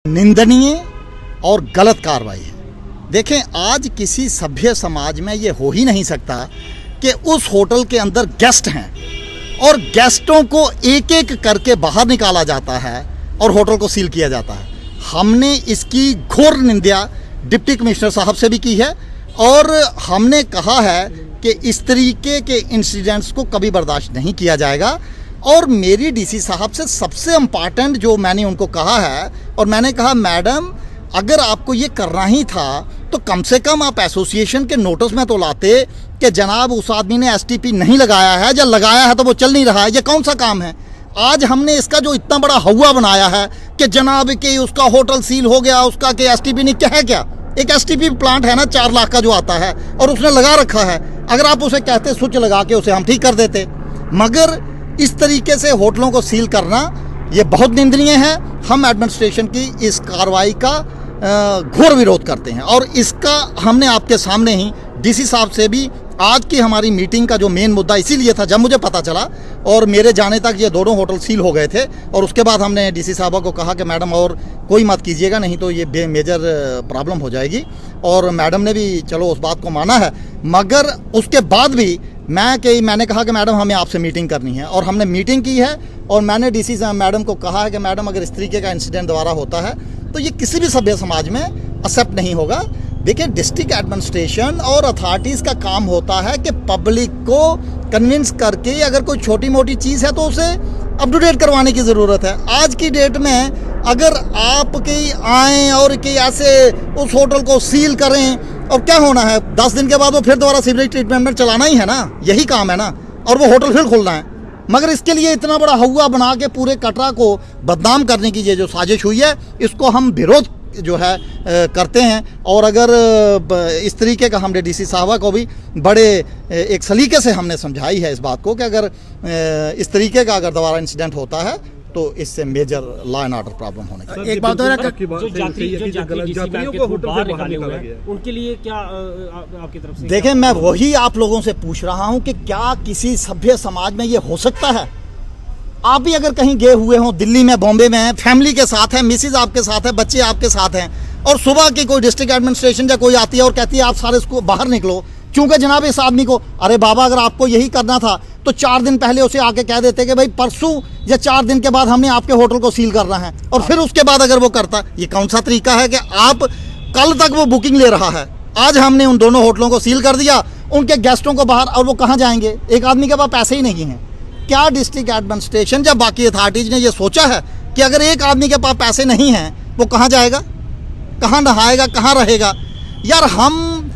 निंदनीय और गलत कार्रवाई है। देखें, आज किसी सभ्य समाज में ये हो ही नहीं सकता कि उस होटल के अंदर गेस्ट हैं और गेस्टों को एक एक करके बाहर निकाला जाता है और होटल को सील किया जाता है। हमने इसकी घोर निंदा डिप्टी कमिश्नर साहब से भी की है और हमने कहा है कि इस तरीके के इंसिडेंट्स को कभी बर्दाश्त नहीं किया जाएगा। और मेरी डीसी साहब से सबसे इम्पॉर्टेंट जो मैंने उनको कहा है, और मैंने कहा मैडम अगर आपको ये करना ही था तो कम से कम आप एसोसिएशन के नोटिस में तो लाते कि जनाब उस आदमी ने एसटीपी नहीं लगाया है, या लगाया है तो वो चल नहीं रहा है। ये कौन सा काम है? आज हमने इसका जो इतना बड़ा हवा बनाया है कि जनाब कि उसका होटल सील हो गया, उसका कि एसटीपी नहीं, क्या है क्या? एक एसटीपी प्लांट है ना 4 लाख का जो आता है और उसने लगा रखा है। अगर आप उसे कहते स्विच लगा के उसे हम ठीक कर देते, मगर इस तरीके से होटलों को सील करना ये बहुत निंदनीय है। हम एडमिनिस्ट्रेशन की इस कार्रवाई का घोर विरोध करते हैं और इसका हमने आपके सामने ही डीसी साहब से भी आज की हमारी मीटिंग का जो मेन मुद्दा इसीलिए था, जब मुझे पता चला और मेरे जाने तक ये दोनों होटल सील हो गए थे और उसके बाद हमने डीसी साहबा को कहा कि मैडम और कोई मत कीजिएगा, नहीं तो ये मेजर प्रॉब्लम हो जाएगी। और मैडम ने भी चलो उस बात को माना है, मगर उसके बाद भी मैंने कहा कि मैडम हमें आपसे मीटिंग करनी है और हमने मीटिंग की है और मैंने डीसी मैडम को कहा है कि मैडम अगर इस तरीके का इंसिडेंट दोबारा होता है तो ये किसी भी सभ्य समाज में एक्सेप्ट नहीं होगा। देखिए, डिस्ट्रिक्ट एडमिनिस्ट्रेशन और अथॉरिटीज़ का काम होता है कि पब्लिक को कन्विंस करके अगर कोई छोटी मोटी चीज़ है तो उसे अप टू डेट करवाने की ज़रूरत है। आज की डेट में अगर आप कहीं आएँ और कि ऐसे उस होटल को सील करें और क्या होना है, 10 दिन के बाद वो फिर दोबारा सीवरेज ट्रीटमेंट में चलाना ही है ना, यही काम है ना, और वो होटल फिर खोलना है। मगर इसके लिए इतना बड़ा हवा बना के पूरे कटरा को बदनाम करने की ये जो साजिश हुई है, इसको हम विरोध जो है करते हैं। और अगर इस तरीके का हमने डीसी साहबा को भी बड़े एक सलीके से हमने समझाई है इस बात को कि अगर इस तरीके का अगर दोबारा इंसिडेंट होता है तो इससे major law and order problem होने का। एक बात और उनके लिए क्या आपकी तरफ से? देखें, मैं वही आप लोगों से पूछ रहा हूं कि क्या किसी सभ्य समाज में ये हो सकता है? आप भी अगर कहीं गए हुए हों, दिल्ली में, बॉम्बे में, फैमिली के साथ हैं, मिसेज आपके साथ है, बच्चे आपके साथ हैं, और सुबह की कोई डिस्ट्रिक्ट एडमिनिस्ट्रेशन या कोई आती है और कहती है आप सारे इसको बाहर निकलो, क्योंकि जनाब इस आदमी को, अरे बाबा अगर आपको यही करना था तो 4 दिन पहले उसे आके कह देते कि भाई परसों या 4 दिन के बाद हमने आपके होटल को सील करना है, और फिर उसके बाद अगर वो करता। ये कौन सा तरीका है कि आप कल तक वो बुकिंग ले रहा है, आज हमने उन दोनों होटलों को सील कर दिया, उनके गेस्टों को बाहर, और वो कहाँ जाएंगे? एक आदमी के पास पैसे ही नहीं हैं। क्या डिस्ट्रिक्ट एडमिनिस्ट्रेशन या बाकी अथॉरिटीज ने ये सोचा है कि अगर एक आदमी के पास पैसे नहीं हैं वो कहाँ जाएगा, कहाँ नहाएगा, कहाँ रहेगा? यार, हम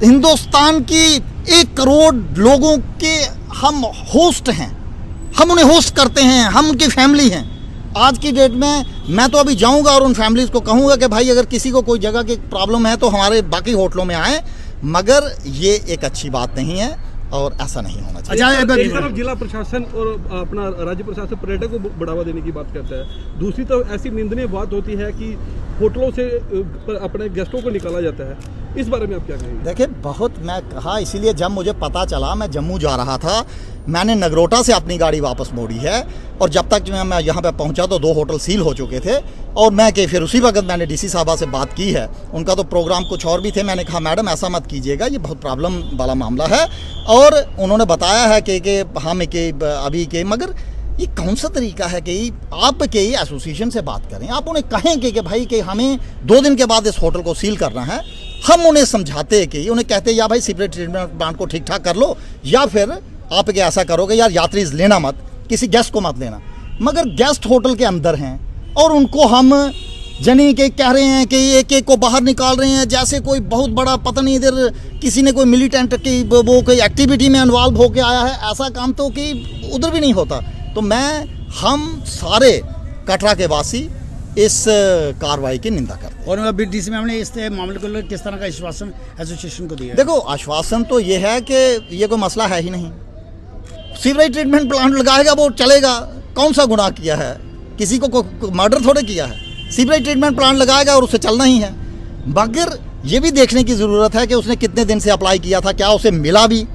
हिंदुस्तान की 1 करोड़ लोगों के हम होस्ट हैं, हम उन्हें होस्ट करते हैं, हम उनकी फैमिली हैं। आज की डेट में मैं तो अभी जाऊंगा और उन फैमिलीज़ को कहूँगा कि भाई अगर किसी को कोई जगह की प्रॉब्लम है तो हमारे बाकी होटलों में आएँ, मगर ये एक अच्छी बात नहीं है और ऐसा नहीं होना चाहिए। एक तरफ जिला प्रशासन और अपना राज्य प्रशासन पर्यटक को बढ़ावा देने की बात करता है, दूसरी तरफ ऐसी निंदनीय बात होती है कि होटलों से अपने गेस्टों को निकाला जाता है। इस बारे में आप क्या कहेंगे? देखिए, बहुत मैं कहा, इसीलिए जब मुझे पता चला, मैं जम्मू जा रहा था, मैंने नगरोटा से अपनी गाड़ी वापस मोड़ी है और जब तक मैं यहाँ पे पहुँचा तो 2 होटल सील हो चुके थे। और मैं कि फिर उसी वक्त मैंने डीसी साहबा से बात की है, उनका तो प्रोग्राम कुछ और भी थे। मैंने कहा मैडम ऐसा मत कीजिएगा, ये बहुत प्रॉब्लम वाला मामला है, और उन्होंने बताया है कि हम कि अभी के, मगर ये कौन सा तरीका है कि आप के एसोसिएशन से बात करें, आप उन्हें कहें कि भाई कि हमें 2 दिन के बाद इस होटल को सील करना है। हम उन्हें समझाते कि उन्हें कहते या भाई सीवरेज ट्रीटमेंट प्लांट को ठीक ठाक कर लो, या फिर आप क्या ऐसा करोगे यार यात्री लेना मत, किसी गेस्ट को मत लेना। मगर गेस्ट होटल के अंदर हैं और उनको हम जनी के कह रहे हैं कि एक एक को बाहर निकाल रहे हैं जैसे कोई बहुत बड़ा, पता नहीं इधर किसी ने कोई मिलिटेंट की वो कोई एक्टिविटी में इन्वॉल्व होके आया है। ऐसा काम तो कि उधर भी नहीं होता। तो हम सारे कटरा के वासी इस कार्रवाई की निंदा करते हैं। और अभी डीसी मैम ने इस मामले को लेकर किस तरह का आश्वासन एसोसिएशन को दिया? देखो, आश्वासन तो ये है कि ये कोई मसला है ही नहीं, सीवरेज ट्रीटमेंट प्लांट लगाएगा वो चलेगा। कौन सा गुनाह किया है? किसी को मर्डर थोड़े किया है। सीवरेज ट्रीटमेंट प्लांट लगाएगा और उससे चलना ही है। मगर ये भी देखने की ज़रूरत है कि उसने कितने दिन से अप्लाई किया था, क्या उसे मिला भी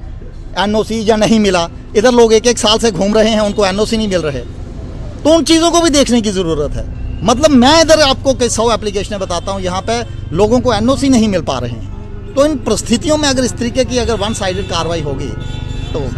एनओसी या नहीं मिला। इधर लोग 1-1 साल से घूम रहे हैं, उनको एनओसी नहीं मिल रहे, तो उन चीज़ों को भी देखने की ज़रूरत है। मतलब मैं इधर आपको कई 100 एप्लीकेशनें बताता हूँ, यहाँ पे लोगों को एनओसी नहीं मिल पा रहे हैं। तो इन परिस्थितियों में अगर इस तरीके की अगर वन साइडेड कार्रवाई होगी तो